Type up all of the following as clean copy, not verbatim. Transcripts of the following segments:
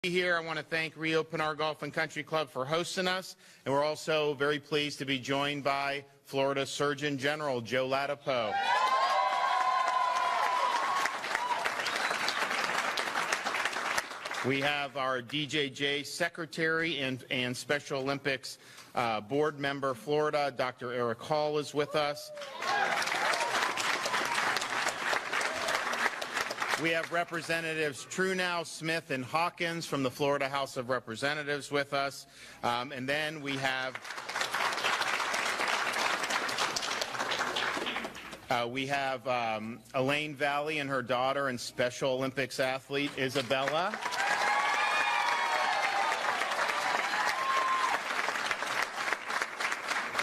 Here, I want to thank Rio Pinar Golf and Country Club for hosting us, and we're also very pleased to be joined by Florida Surgeon General Joe Ladapo. We have our DJJ Secretary and Special Olympics Board Member, Florida, Dr. Eric Hall, is with us. We have Representatives Trunow, Smith, and Hawkins from the Florida House of Representatives with us. And then we have Elaine Valley and her daughter and Special Olympics athlete Isabella.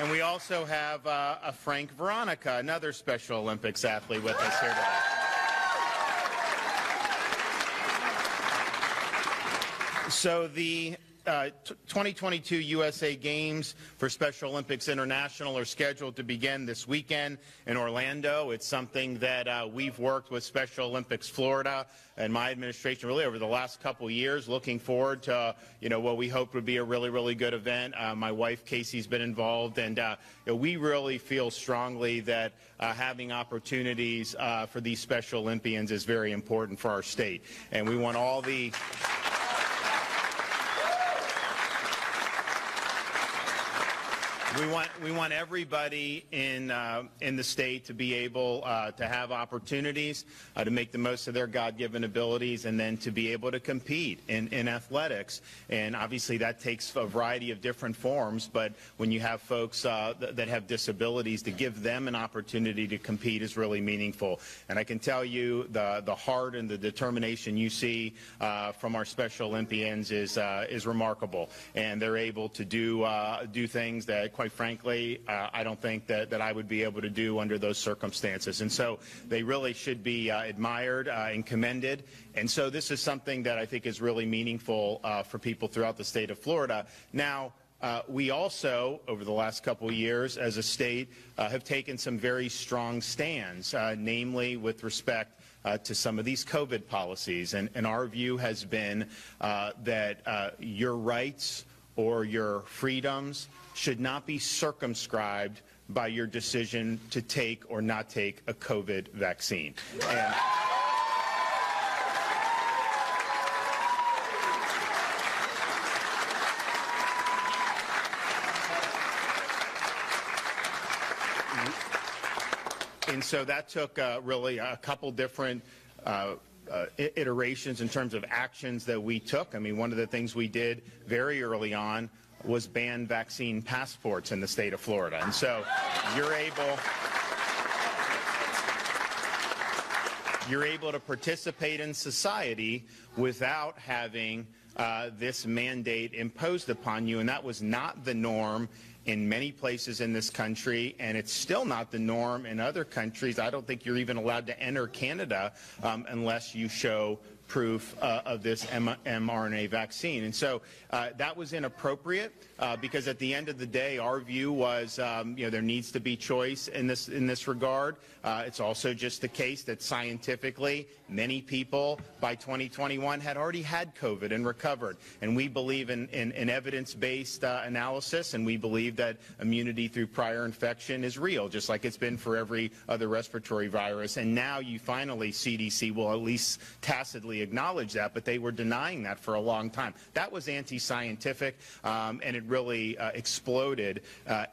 And we also have Frank Veronica, another Special Olympics athlete, with us here today. So the 2022 USA Games for Special Olympics International are scheduled to begin this weekend in Orlando. It's something that we've worked with Special Olympics Florida and my administration really over the last couple years, looking forward to what we hoped would be a really good event. My wife Casey's been involved, and we really feel strongly that having opportunities for these Special Olympians is very important for our state, and we want all the We want everybody in the state to be able to have opportunities to make the most of their God-given abilities, and then to be able to compete in athletics. And obviously that takes a variety of different forms, but when you have folks that have disabilities, to give them an opportunity to compete is really meaningful. And I can tell you the heart and the determination you see from our Special Olympians is remarkable, and they're able to do things that, quite frankly, I don't think that I would be able to do under those circumstances. And so they really should be admired and commended. And so this is something that I think is really meaningful for people throughout the state of Florida. Now, we also, over the last couple of years as a state, have taken some very strong stands, namely with respect to some of these COVID policies. And our view has been that your rights or your freedoms should not be circumscribed by your decision to take or not take a COVID vaccine. And so that took really a couple different iterations in terms of actions that we took. I mean, one of the things we did very early on was ban vaccine passports in the state of Florida. And so you're able to participate in society without having this mandate imposed upon you. And that was not the norm in many places in this country, and it's still not the norm in other countries. I don't think you're even allowed to enter Canada unless you show proof of this mRNA vaccine. And so that was inappropriate because at the end of the day, our view was there needs to be choice in this regard. It's also just the case that scientifically many people by 2021 had already had COVID and recovered. And we believe in evidence-based analysis, and we believe that immunity through prior infection is real, just like it's been for every other respiratory virus. And now you finally, CDC will at least tacitly acknowledge that, but they were denying that for a long time. That was anti-scientific, and it really exploded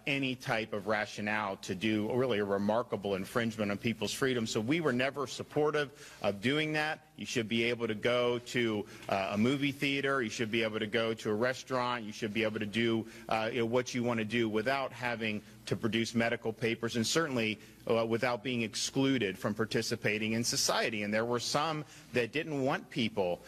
any type of rationale to do really a remarkable infringement on people's freedom. So we were never supportive of doing that. You should be able to go to a movie theater. You should be able to go to a restaurant. You should be able to do what you want to do without having to produce medical papers, and certainly without being excluded from participating in society. And there were some that didn't want people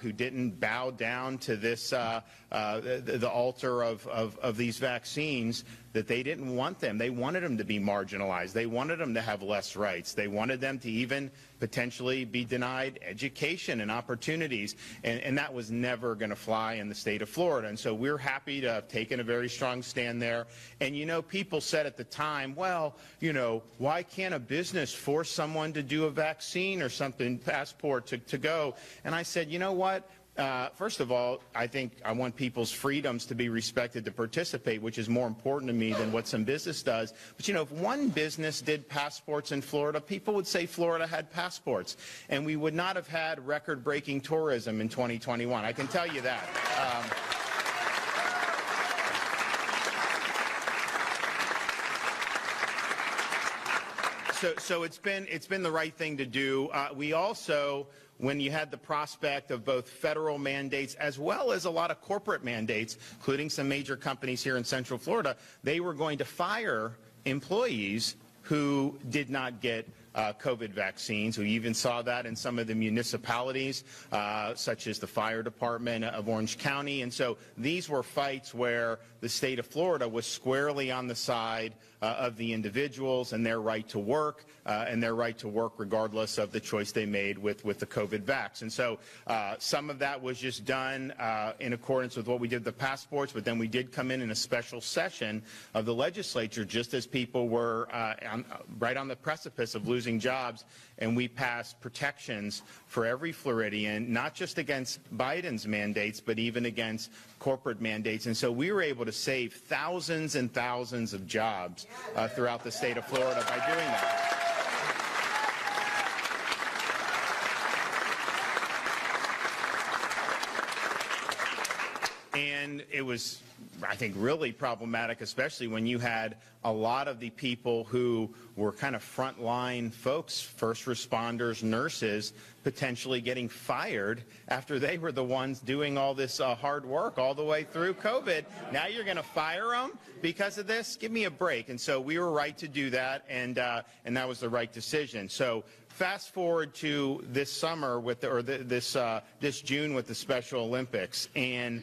who didn't bow down to this the altar of these vaccines, that they didn't want them. They wanted them to be marginalized. They wanted them to have less rights. They wanted them to even potentially be denied education and opportunities, and that was never going to fly in the state of Florida. And so we're happy to have taken a very strong stand there. And people said at the time, well, why can't a business force someone to do a vaccine or something, passport to go? And I said, you know what? First of all, I think I want people's freedoms to be respected to participate, which is more important to me than what some business does. But, you know, if one business did passports in Florida, people would say Florida had passports, and we would not have had record-breaking tourism in 2021. I can tell you that. So it's been the right thing to do. We also, when you had the prospect of both federal mandates as well as a lot of corporate mandates, including some major companies here in Central Florida, they were going to fire employees who did not get COVID vaccines. We even saw that in some of the municipalities, such as the fire department of Orange County. And so these were fights where the state of Florida was squarely on the side of the individuals and their right to work, regardless of the choice they made with the COVID vax. And so some of that was just done in accordance with what we did with the passports, but then we did come in a special session of the legislature just as people were right on the precipice of losing jobs, and we passed protections for every Floridian, not just against Biden's mandates, but even against corporate mandates. And so we were able to save thousands and thousands of jobs throughout the state of Florida by doing that. And it was, I think, really problematic, especially when you had a lot of the people who were kind of frontline folks, first responders, nurses, potentially getting fired after they were the ones doing all this hard work all the way through COVID. Now you're going to fire them because of this? Give me a break. And so we were right to do that, and that was the right decision. So fast forward to this summer with this June with the Special Olympics, and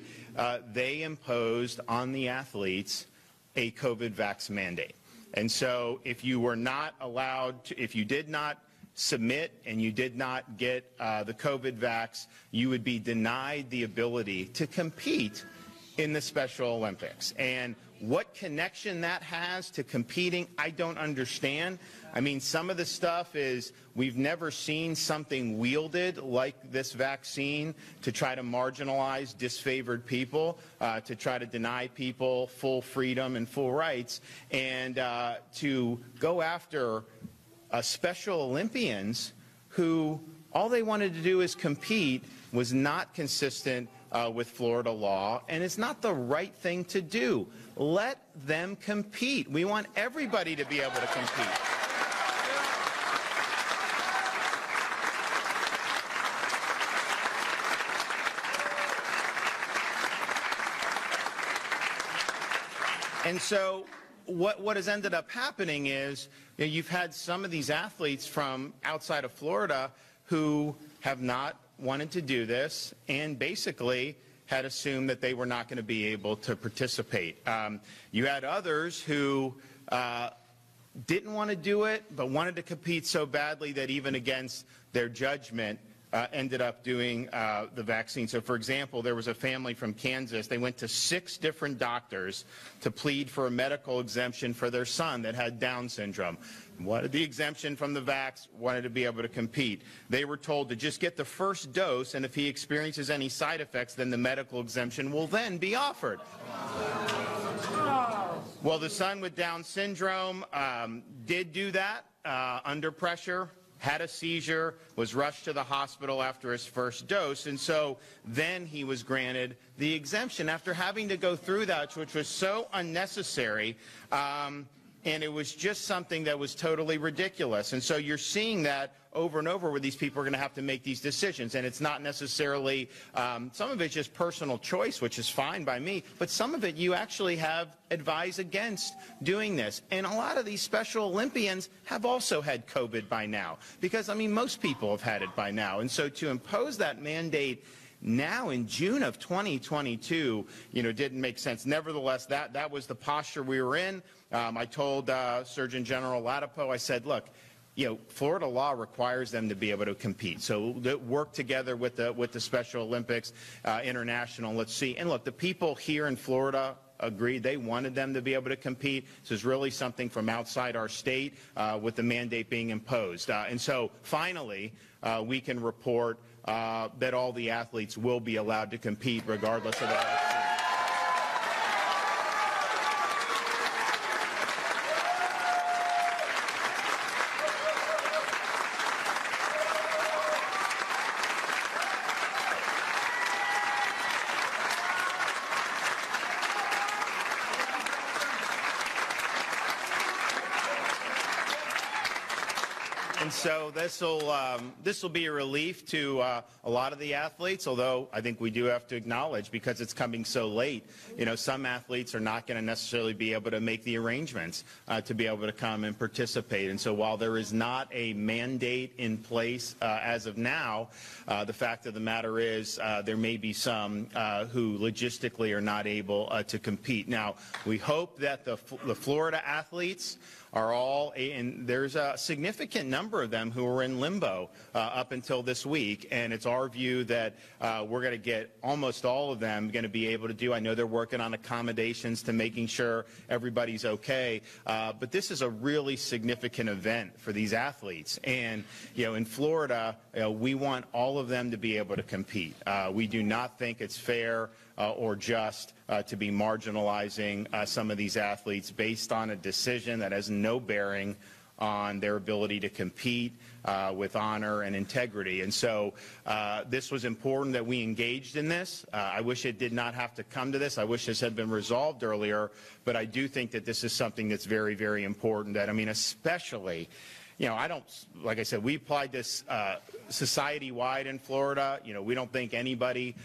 they imposed on the athletes a COVID vax mandate. And so if you were not allowed to, if you did not submit and you did not get the COVID vax, you would be denied the ability to compete in the Special Olympics. And what connection that has to competing, I don't understand. I mean, some of the stuff is we've never seen something wielded like this vaccine to try to marginalize disfavored people, to try to deny people full freedom and full rights, and to go after Special Olympians who all they wanted to do is compete was not consistent with Florida law, and it's not the right thing to do. Let them compete. We want everybody to be able to compete. And so what has ended up happening is, you know, you've had some of these athletes from outside of Florida who have not wanted to do this and basically had assumed that they were not going to be able to participate. You had others who didn't want to do it but wanted to compete so badly that even against their judgment ended up doing the vaccine. So, for example, there was a family from Kansas. They went to 6 different doctors to plead for a medical exemption for their son that had Down syndrome. Wanted the exemption from the vax, wanted to be able to compete. They were told to just get the first dose, and if he experiences any side effects, then the medical exemption will then be offered. Well, the son with Down syndrome did do that under pressure, had a seizure, was rushed to the hospital after his first dose, and so then he was granted the exemption after having to go through that, which was so unnecessary, and it was just something that was totally ridiculous. And so you're seeing that over and over where these people are going to have to make these decisions, and it's not necessarily, some of it's just personal choice, which is fine by me, but some of it you actually have advised against doing this. And a lot of these Special Olympians have also had COVID by now, because, I mean, most people have had it by now. And so to impose that mandate now in June of 2022, you know, didn't make sense. Nevertheless, that was the posture we were in. I told Surgeon General Latipo, I said, look, you know, Florida law requires them to be able to compete. So work together with the Special Olympics International. Let's see. And look, the people here in Florida agreed. They wanted them to be able to compete. This is really something from outside our state with the mandate being imposed. And so finally, we can report that all the athletes will be allowed to compete regardless of the vaccine. And so this will be a relief to a lot of the athletes, although I think we do have to acknowledge, because it's coming so late, some athletes are not going to necessarily be able to make the arrangements to be able to come and participate. And so while there is not a mandate in place as of now, the fact of the matter is there may be some who logistically are not able to compete. Now, we hope that the Florida athletes are all, and there's a significant number of them who are in limbo up until this week, and it's our view that we're going to get almost all of them going to be able to do. I know they're working on accommodations to making sure everybody's okay, but this is a really significant event for these athletes, and in Florida, we want all of them to be able to compete. We do not think it's fair or just to be marginalizing some of these athletes based on a decision that has no bearing on their ability to compete with honor and integrity. And so this was important that we engaged in this. I wish it did not have to come to this. I wish this had been resolved earlier, but I do think that this is something that's very, very important. That, especially, like I said, we applied this society-wide in Florida. We don't think anybody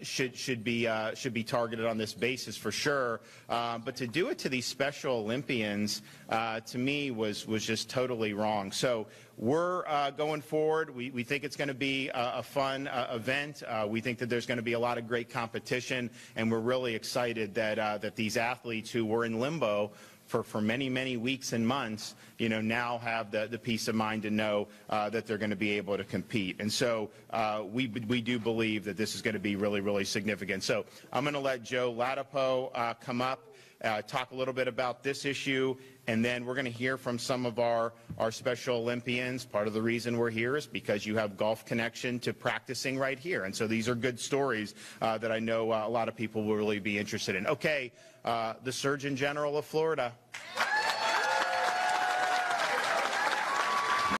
should be targeted on this basis for sure. But to do it to these Special Olympians, to me, was just totally wrong. So we're going forward. We think it's going to be a fun event. We think that there's going to be a lot of great competition, and we're really excited that these athletes who were in limbo for many, many weeks and months, now have the peace of mind to know that they're going to be able to compete. And so we do believe that this is going to be really, really significant. So I'm going to let Joe Ladapo come up, talk a little bit about this issue, and then we're going to hear from some of our Special Olympians. Part of the reason we're here is because you have golf connection to practicing right here. And so these are good stories that I know a lot of people will really be interested in. Okay, the Surgeon General of Florida.